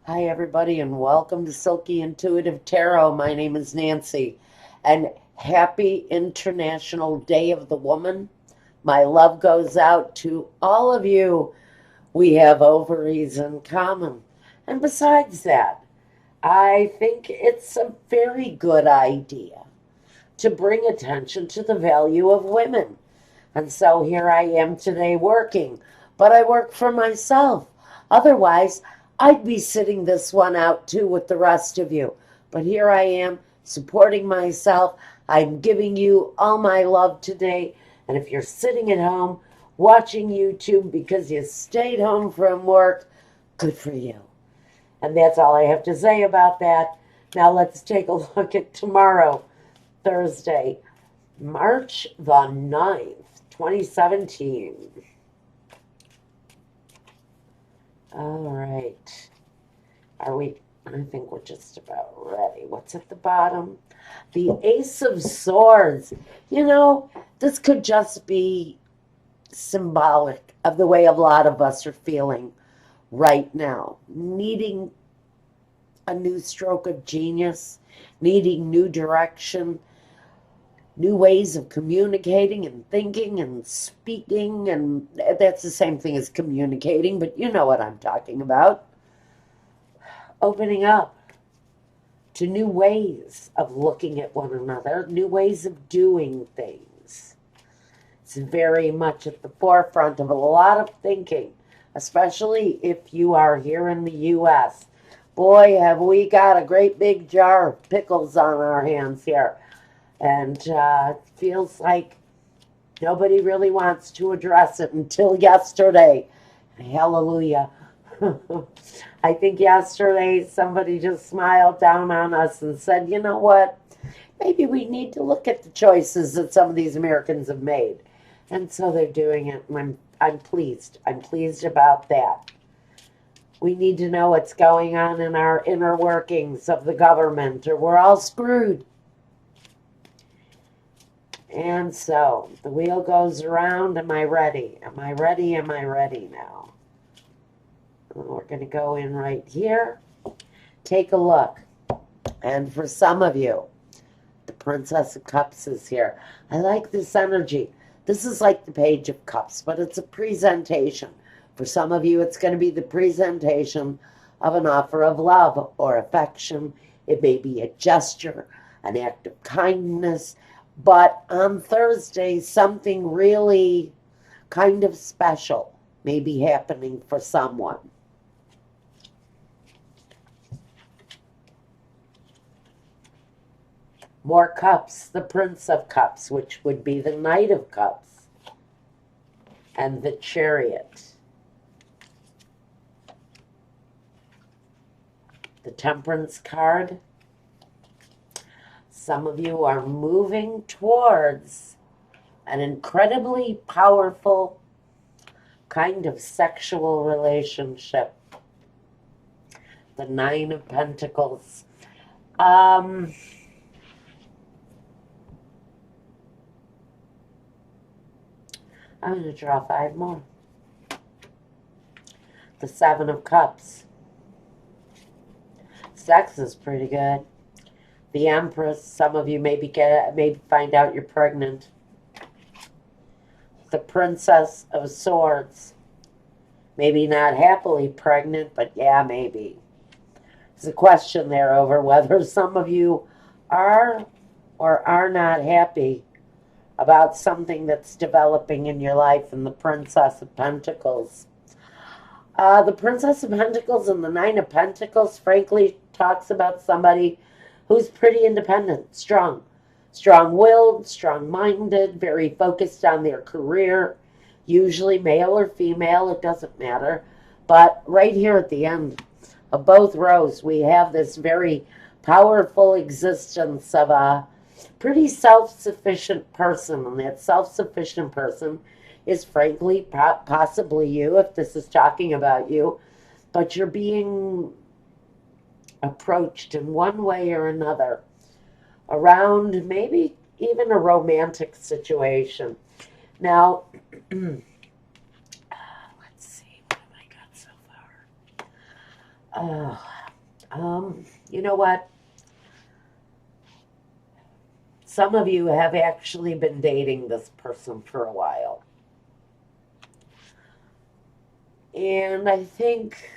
Hi, everybody, and welcome to Silky Intuitive Tarot. My name is Nancy, and happy International Day of the Woman. My love goes out to all of you. We have ovaries in common. And besides that, I think it's a very good idea to bring attention to the value of women. And so here I am today working, but I work for myself. Otherwise, I'd be sitting this one out too with the rest of you. But here I am supporting myself. I'm giving you all my love today. And if you're sitting at home watching YouTube because you stayed home from work, good for you. And that's all I have to say about that. Now let's take a look at tomorrow, Thursday, March the 9th, 2017. All right. Are we? I think we're just about ready. What's at the bottom? The Ace of Swords. You know, this could just be symbolic of the way a lot of us are feeling right now, needing a new stroke of genius, needing new direction, new ways of communicating and thinking and speaking, and that's the same thing as communicating, but you know what I'm talking about. Opening up to new ways of looking at one another, new ways of doing things. It's very much at the forefront of a lot of thinking, especially if you are here in the U.S. Boy, have we got a great big jar of pickles on our hands here. And it feels like nobody really wants to address it until yesterday. Hallelujah. I think yesterday somebody just smiled down on us and said, you know what? Maybe we need to look at the choices that some of these Americans have made. And so they're doing it. And I'm pleased. I'm pleased about that. We need to know what's going on in our inner workings of the government, or we're all screwed. And so the wheel goes around. Am I ready? Am I ready? Am I ready now? We're going to go in right here. Take a look. And for some of you, the Princess of Cups is here. I like this energy. This is like the Page of Cups, but it's a presentation. For some of you, it's going to be the presentation of an offer of love or affection. It may be a gesture, an act of kindness. But on Thursday, something really kind of special may be happening for someone. More cups, the Prince of Cups, which would be the Knight of Cups, and the Chariot. The Temperance card. Some of you are moving towards an incredibly powerful kind of sexual relationship. The Nine of Pentacles. I'm going to draw 5 more. The Seven of Cups. Sex is pretty good. The Empress. Some of you maybe find out you're pregnant. The Princess of Swords. Maybe not happily pregnant, but yeah, maybe. There's a question there over whether some of you are or are not happy about something that's developing in your life. And the Princess of Pentacles. The Princess of Pentacles and the Nine of Pentacles, frankly, talks about somebody who's pretty independent, strong-willed, strong-minded, very focused on their career, usually male or female, it doesn't matter. But right here at the end of both rows, we have this very powerful existence of a pretty self-sufficient person, and that self-sufficient person is frankly possibly you, if this is talking about you, but you're being approached in one way or another around maybe even a romantic situation. Now, let's see, what have I got so far? Uh, you know what? Some of you have actually been dating this person for a while. And I think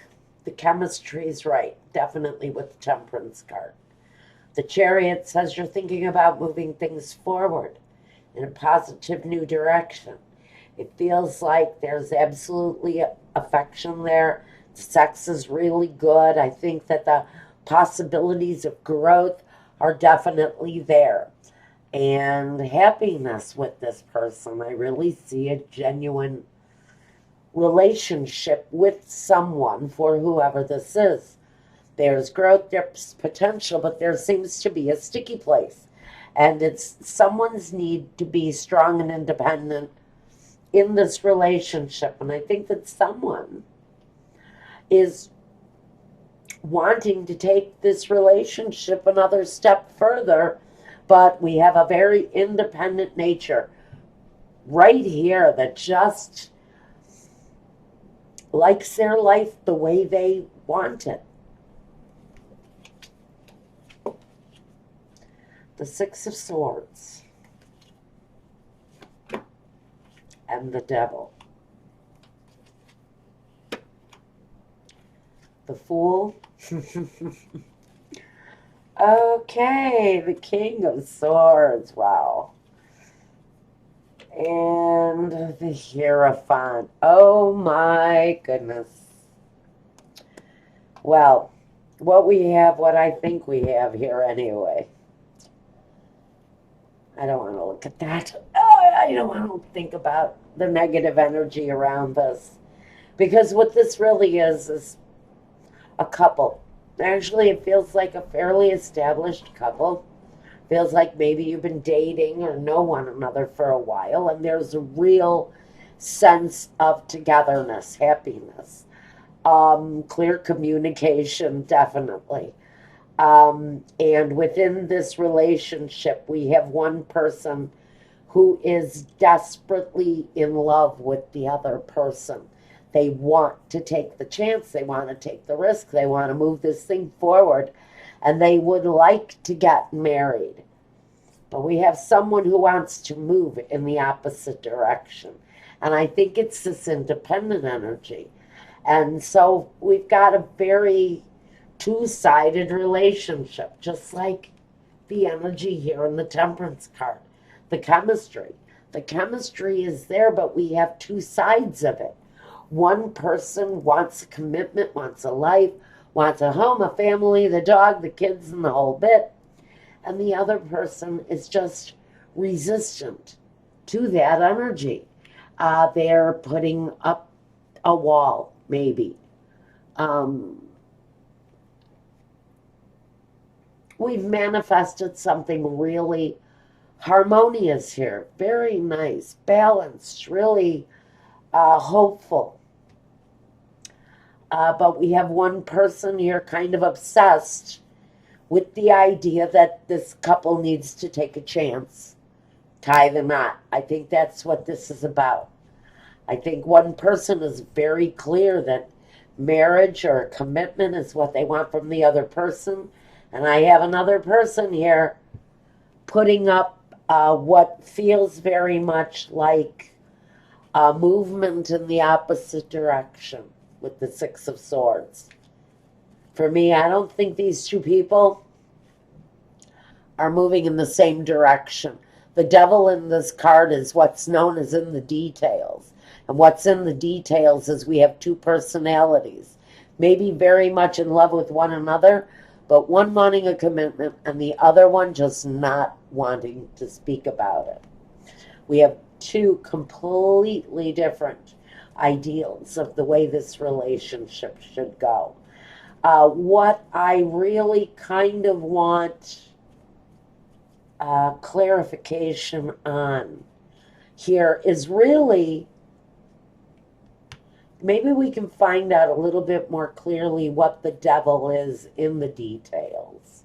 the chemistry is right, definitely with the Temperance card. The Chariot says you're thinking about moving things forward in a positive new direction. It feels like there's absolutely affection there. The sex is really good. I think that the possibilities of growth are definitely there. And happiness with this person. I really see a genuine relationship with someone for whoever this is. There's growth, there's potential, but there seems to be a sticky place. And it's someone's need to be strong and independent in this relationship. And I think that someone is wanting to take this relationship another step further, but we have a very independent nature right here that just likes their life the way they want it. The Six of Swords and the Devil. The Fool. Okay, the King of Swords. Wow. And the Hierophant. Oh my goodness. Well, what I think we have here anyway. I don't want to look at that. Oh, I don't want to think about the negative energy around this. Because what this really is a couple. Actually, it feels like a fairly established couple. Feels like maybe you've been dating or know one another for a while, and there's a real sense of togetherness, happiness, clear communication, definitely. And within this relationship, we have one person who is desperately in love with the other person. They want to take the chance, they want to take the risk, they want to move this thing forward, and they would like to get married. But we have someone who wants to move in the opposite direction. And I think it's this independent energy. And so we've got a very two-sided relationship, just like the energy here in the Temperance card. The chemistry. The chemistry is there, but we have two sides of it. One person wants a commitment, wants a life, wants a home, a family, the dog, the kids, and the whole bit. And the other person is just resistant to that energy. They're putting up a wall, maybe. We've manifested something really harmonious here. Very nice, balanced, really hopeful. But we have one person here kind of obsessed with the idea that this couple needs to take a chance, tie the knot. I think that's what this is about. I think one person is very clear that marriage or commitment is what they want from the other person. And I have another person here putting up what feels very much like a movement in the opposite direction with the Six of Swords. For me, I don't think these two people are moving in the same direction. The devil in this card is what's known as in the details. And what's in the details is we have two personalities, maybe very much in love with one another, but one wanting a commitment and the other one just not wanting to speak about it. We have two completely different ideals of the way this relationship should go. What I really kind of want clarification on here is really maybe we can find out a little bit more clearly what the devil is in the details.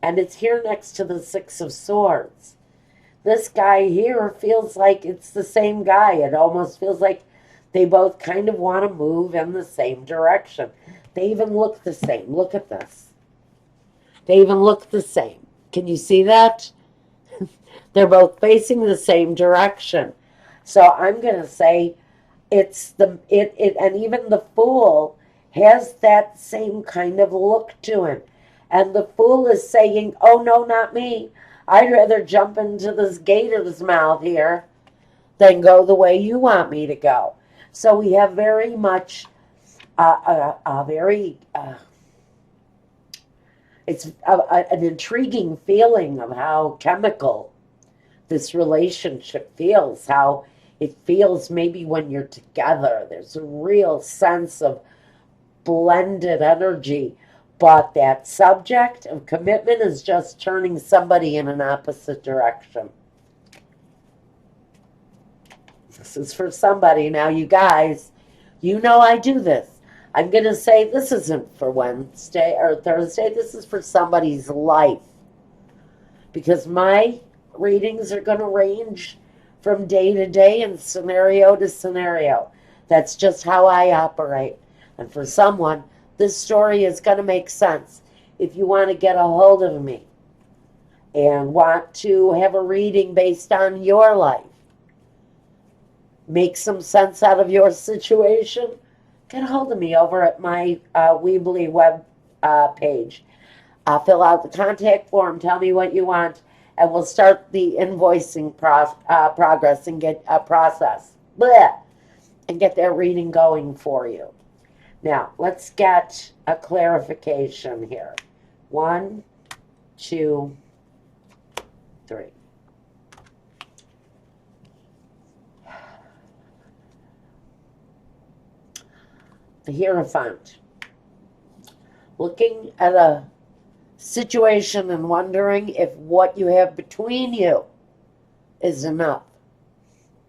And it's here next to the Six of Swords. This guy here feels like it's the same guy. It almost feels like They both kind of want to move in the same direction. They even look the same. Look at this. They even look the same. Can you see that? They're both facing the same direction. So I'm going to say it's and even the Fool has that same kind of look to him. And the Fool is saying, oh no, not me. I'd rather jump into this gator's mouth here than go the way you want me to go. So we have very much it's an intriguing feeling of how chemical this relationship feels, how it feels maybe when you're together. There's a real sense of blended energy, but that subject of commitment is just turning somebody in an opposite direction. This is for somebody. Now, you guys, you know I do this. I'm going to say this isn't for Wednesday or Thursday. This is for somebody's life. Because my readings are going to range from day to day and scenario to scenario. That's just how I operate. And for someone, this story is going to make sense. If you want to get a hold of me and want to have a reading based on your life, make some sense out of your situation, get a hold of me over at my Weebly web page. Fill out the contact form, tell me what you want, and we'll start the invoicing progress and get a process. Blech, and get that reading going for you. Now, let's get a clarification here. 1, 2, 3. The Hierophant. Looking at a situation and wondering if what you have between you is enough.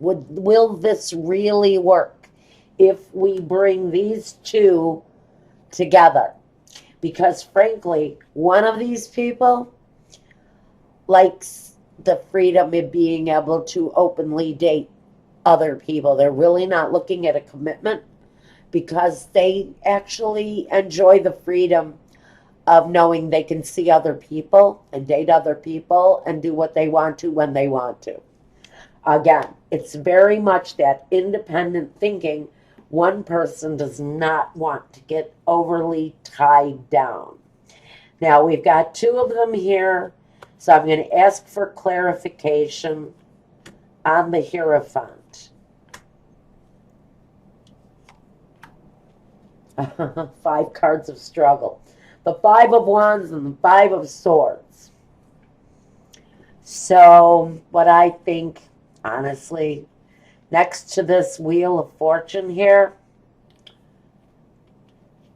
Will this really work if we bring these two together? Because frankly, one of these people likes the freedom of being able to openly date other people. They're really not looking at a commitment because they actually enjoy the freedom of knowing they can see other people and date other people and do what they want to when they want to. Again, it's very much that independent thinking. One person does not want to get overly tied down. Now, we've got two of them here, so I'm going to ask for clarification on the Hierophant. 5 cards of struggle. The 5 of Wands and the 5 of Swords. So, what I think, honestly, next to this Wheel of Fortune here,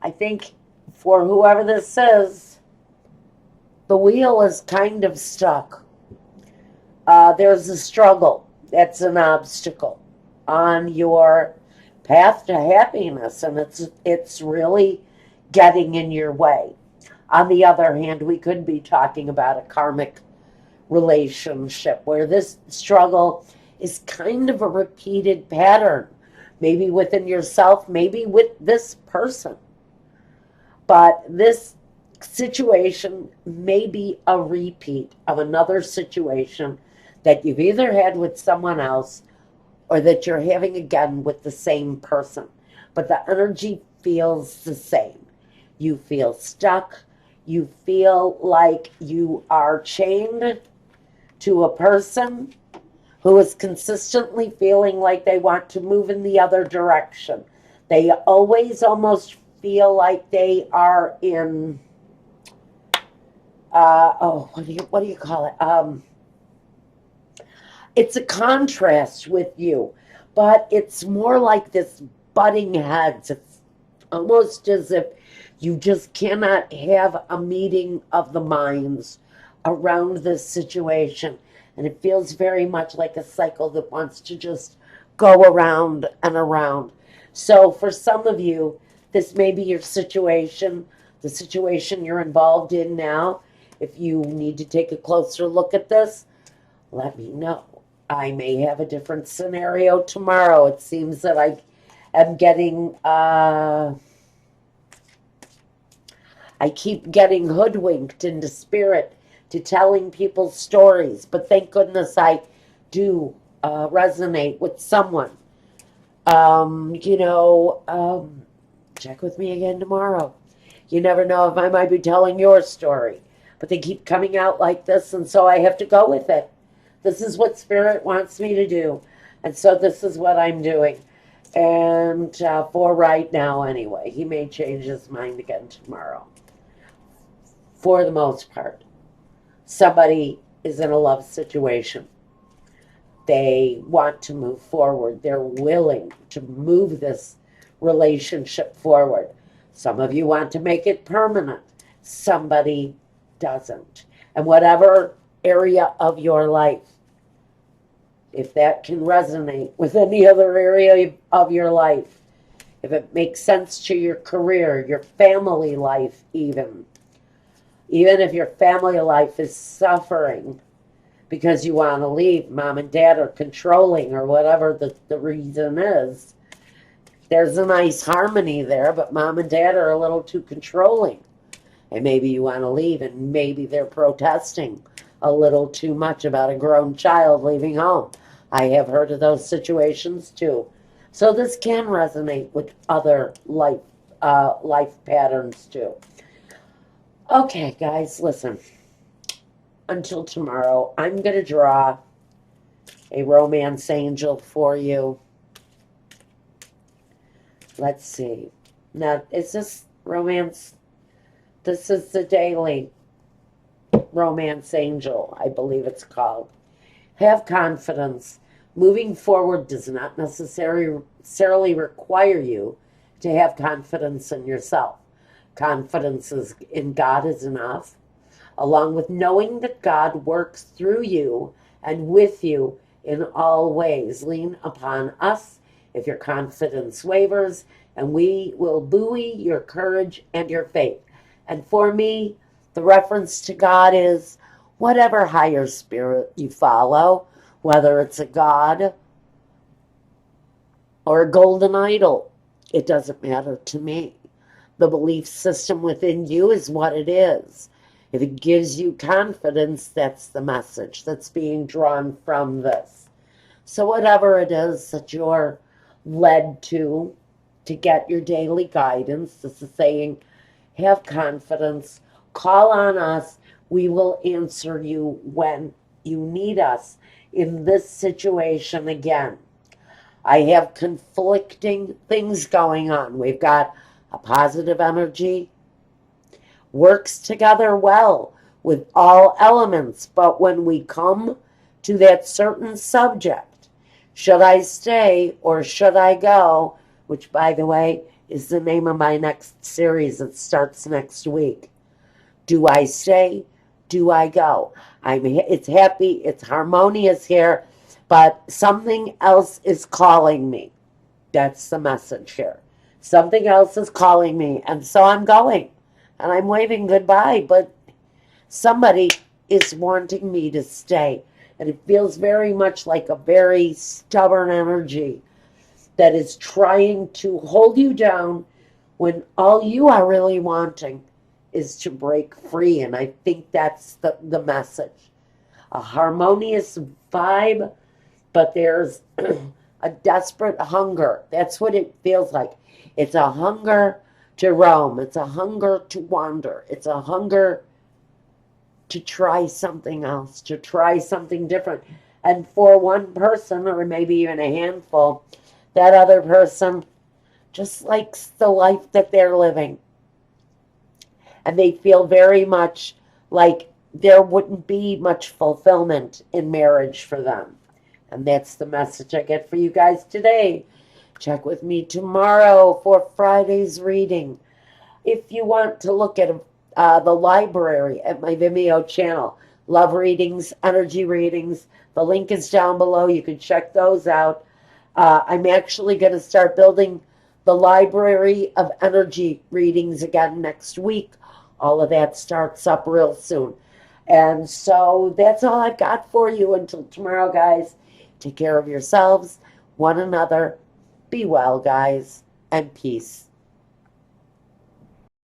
I think for whoever this is, the wheel is kind of stuck. There's a struggle. That's an obstacle on your path to happiness, and it's really getting in your way. On the other hand, we could be talking about a karmic relationship where this struggle is kind of a repeated pattern, maybe within yourself, maybe with this person. But this situation may be a repeat of another situation that you've either had with someone else or that you're having again with the same person. But the energy feels the same. You feel stuck. You feel like you are chained to a person who is consistently feeling like they want to move in the other direction. They always almost feel like they are in, what do you call it? It's a contrast with you, but it's more like this butting heads. It's almost as if you just cannot have a meeting of the minds around this situation. And it feels very much like a cycle that wants to just go around and around. So for some of you, this may be your situation, the situation you're involved in now. If you need to take a closer look at this, let me know. I may have a different scenario tomorrow. It seems that I am getting, I keep getting hoodwinked into spirit to telling people stories, but thank goodness I do resonate with someone. You know, check with me again tomorrow. You never know if I might be telling your story, but they keep coming out like this, and so I have to go with it. This is what spirit wants me to do, and so this is what I'm doing. And for right now, anyway, he may change his mind again tomorrow. For the most part, somebody is in a love situation. They want to move forward. They're willing to move this relationship forward. Some of you want to make it permanent. Somebody doesn't. And whatever area of your life, if that can resonate with any other area of your life, if it makes sense to your career, your family life, even if your family life is suffering because you want to leave, mom and dad are controlling or whatever the reason is, there's a nice harmony there, but mom and dad are a little too controlling. And maybe you want to leave, and maybe they're protesting a little too much about a grown child leaving home. I have heard of those situations too. So this can resonate with other life patterns too. Okay, guys, listen. Until tomorrow, I'm going to draw a romance angel for you. Let's see. Now, is this romance? This is the daily romance angel, I believe it's called. Have confidence. Moving forward does not necessarily require you to have confidence in yourself. Confidence in God is enough, along with knowing that God works through you and with you in all ways. Lean upon us if your confidence wavers, and we will buoy your courage and your faith. And for me, the reference to God is whatever higher spirit you follow, whether it's a God or a golden idol, it doesn't matter to me. The belief system within you is what it is. If it gives you confidence, that's the message that's being drawn from this. So whatever it is that you're led to get your daily guidance, this is saying, have confidence, call on us. We will answer you when you need us in this situation again. I have conflicting things going on. We've got a positive energy, works together well with all elements, but when we come to that certain subject, should I stay or should I go, which, by the way, is the name of my next series that starts next week. Do I stay? Do I go? It's happy, it's harmonious here, but something else is calling me. That's the message here. Something else is calling me, and so I'm going, and I'm waving goodbye, but somebody is wanting me to stay, and it feels very much like a very stubborn energy that is trying to hold you down when all you are really wanting is to break free. And I think that's the message. A harmonious vibe, but there's a desperate hunger. That's what it feels like. It's a hunger to roam. It's a hunger to wander. It's a hunger to try something else, to try something different. And for one person, or maybe even a handful, that other person just likes the life that they're living. And they feel very much like there wouldn't be much fulfillment in marriage for them. And that's the message I get for you guys today. Check with me tomorrow for Friday's reading. If you want to look at the library at my Vimeo channel, love readings, energy readings, the link is down below. You can check those out. I'm actually going to start building the library of energy readings again next week. All of that starts up real soon. And so that's all I've got for you until tomorrow, guys. Take care of yourselves, one another, Be well, guys, and peace.